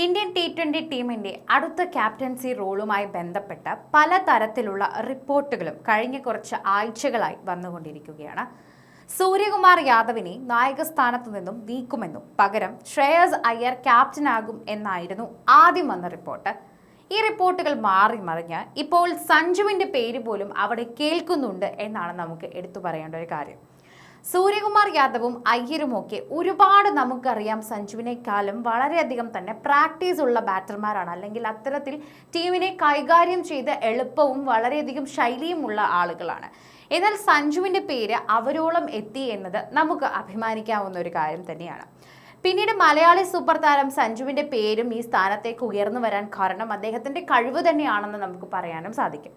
Indian T20 ടീമിന്റെ അടുത്ത captaincy റോളുമായി ബന്ധപ്പെട്ട പലതരത്തിലുള്ള റിപ്പോർട്ടുകളും കഴിഞ്ഞ കുറച്ച് ആഴ്ചകളായി വന്നുകൊണ്ടിരിക്കുകയാണ്. സൂര്യകുമാർ യാദവിനെ നായകസ്ഥാനത്തു നിന്നും നീക്കുമെന്നും പകരം ശ്രേയസ് അയ്യർ ക്യാപ്റ്റനാകും എന്നായിരുന്നു ആദ്യം വന്ന റിപ്പോർട്ട്. ഈ റിപ്പോർട്ടുകൾ മാറി മറിഞ്ഞ് ഇപ്പോൾ സഞ്ജുവിന്റെ പേര് പോലും അവിടെ കേൾക്കുന്നുണ്ട് എന്നാണ് നമുക്ക് എടുത്തു പറയേണ്ട ഒരു കാര്യം. സൂര്യകുമാർ യാദവും അയ്യരുമൊക്കെ ഒരുപാട് നമുക്കറിയാം സഞ്ജുവിനേക്കാളും വളരെയധികം തന്നെ പ്രാക്ടീസ് ഉള്ള ബാറ്റർമാരാണ്, അല്ലെങ്കിൽ അത്തരത്തിൽ ടീമിനെ കൈകാര്യം ചെയ്ത് എളുപ്പവും വളരെയധികം ശൈലിയുമുള്ള ആളുകളാണ്. എന്നാൽ സഞ്ജുവിൻ്റെ പേര് അവരോളം എത്തി എന്നത് നമുക്ക് അഭിമാനിക്കാവുന്ന ഒരു കാര്യം തന്നെയാണ്. പിന്നീട് മലയാളി സൂപ്പർ താരം സഞ്ജുവിൻ്റെ പേരും ഈ സ്ഥാനത്തേക്ക് ഉയർന്നു വരാൻ കാരണം അദ്ദേഹത്തിൻ്റെ കഴിവ് തന്നെയാണെന്ന് നമുക്ക് പറയാനും സാധിക്കും.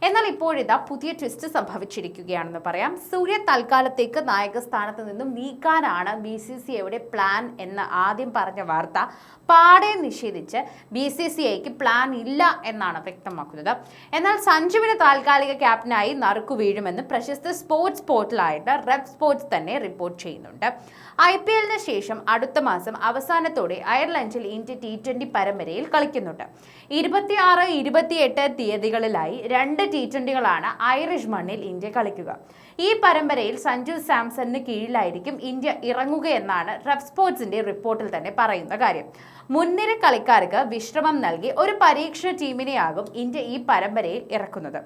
എന്നാൽ ഇപ്പോഴിതാ പുതിയ ട്വിസ്റ്റ് സംഭവിച്ചിരിക്കുകയാണെന്ന് പറയാം. സൂര്യ തൽക്കാലത്തേക്ക് നായക സ്ഥാനത്ത് നിന്നും നീക്കാനാണ് BCCIയുടെ പ്ലാൻ എന്ന് ആദ്യം പറഞ്ഞ വാർത്ത പാടെ നിഷേധിച്ച് BCCIക്ക് പ്ലാൻ ഇല്ല എന്നാണ് വ്യക്തമാക്കുന്നത്. എന്നാൽ സഞ്ജുവിന് താൽക്കാലിക ക്യാപ്റ്റനായി നറുക്കു വീഴുമെന്ന് പ്രശസ്ത സ്പോർട്സ് പോർട്ടലായിട്ട് റെഡ് സ്പോർട്സ് തന്നെ റിപ്പോർട്ട് ചെയ്യുന്നുണ്ട്. IPLന് ശേഷം അടുത്ത മാസം അവസാനത്തോടെ അയർലൻഡിൽ ഇന്ത്യ T20 പരമ്പരയിൽ കളിക്കുന്നുണ്ട്. 26, 28 തീയതികളിലായി 2 T20കളാണ് ഐറിഷ് മണ്ണിൽ ഇന്ത്യ കളിക്കുക. ഈ പരമ്പരയിൽ സഞ്ജു സാംസണിന് കീഴിലായിരിക്കും ഇന്ത്യ ഇറങ്ങുകയെന്നാണ് റെഡ് സ്പോർട്സിന്റെ റിപ്പോർട്ടിൽ തന്നെ പറയുന്ന കാര്യം. മുൻനിര കളിക്കാർക്ക് വിശ്രമം നൽകി ഒരു പരീക്ഷണ ടീമിനെയാകും ഇന്ത്യ ഈ പരമ്പരയിൽ ഇറക്കുന്നത്.